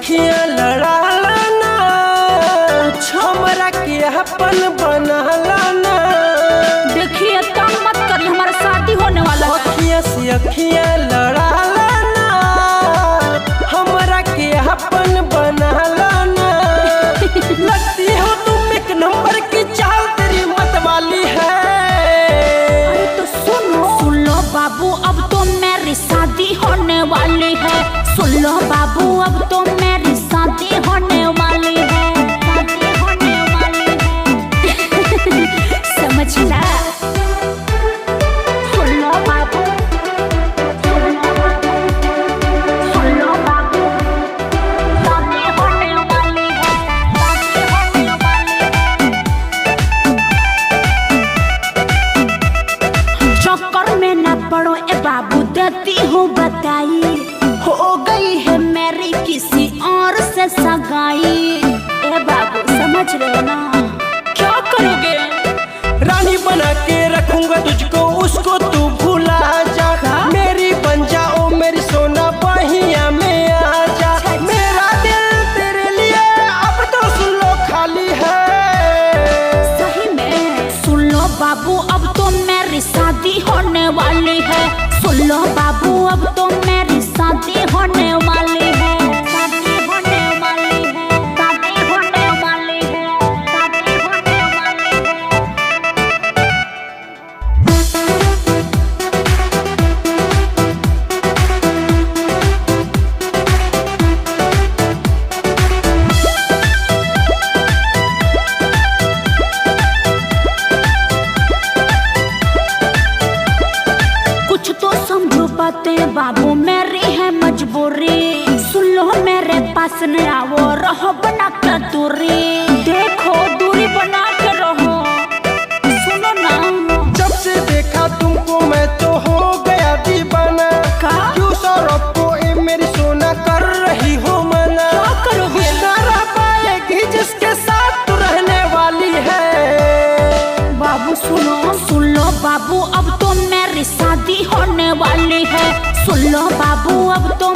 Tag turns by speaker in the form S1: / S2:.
S1: अखियां लड़ा लाना, हमरा के अपन बना लाना।
S2: देखिए तंग मत करिए, हमारा शादी होने वाला है।
S1: अखियां से अखियां लड़ा लाना, हमरा के अपन बना लाना। लगती हो तुम एक नंबर की, चाल तेरी मत वाली है।
S2: अरे तो सुन लो बाबू, अब तो मेरी शादी होने वाली है। सुन लो बाबू, अब तो मेरी शादी होने वाली है, शादी होने वाली है। समझला? सुन लो बाबू, सुन लो बाबू, सुन लो बाबू, शादी होने वाली है, शादी होने वाली है। चक्कर में न पड़ो ए बाबू, देती हूँ बताई। हो गई है मेरी किसी और से सगाई। ए बाबू समझ रहे हो ना? क्या करोगे?
S1: रानी बना के रखूंगा तुझको, उसको तू भूला जा। मेरी बन जाओ मेरी सोना, बहिया में आ जा। मेरा दिल तेरे लिए अब तो सुन लो खाली है।
S2: सही में? सुन लो बाबू, अब तो मेरी शादी होने वाली है। सुन लो बाबू, अब तो मेरी शादी होने वाली है, शादी होने वाली है, शादी होने वाली है, शादी होने वाली है। कुछ तो समझो बातें बाबू, मेरी है मजबूरी। सुन लो मेरे पास न आओ, रहो बना के दूरी। देखो दूरी बना के रहो, सुनो ना।
S1: जब से देखा तुमको मैं तो हो गया दीवाना।
S2: का?
S1: क्यों सौरभ को ए मेरी सोना कर रही हो मना?
S2: क्या करोगे?
S1: ना रह पाएगी जिसके साथ तू रहने वाली है।
S2: बाबू सुनो, सुन लो बाबू, अब तो मेरी शादी होने वाली है। सुन लो बाबू, अब तो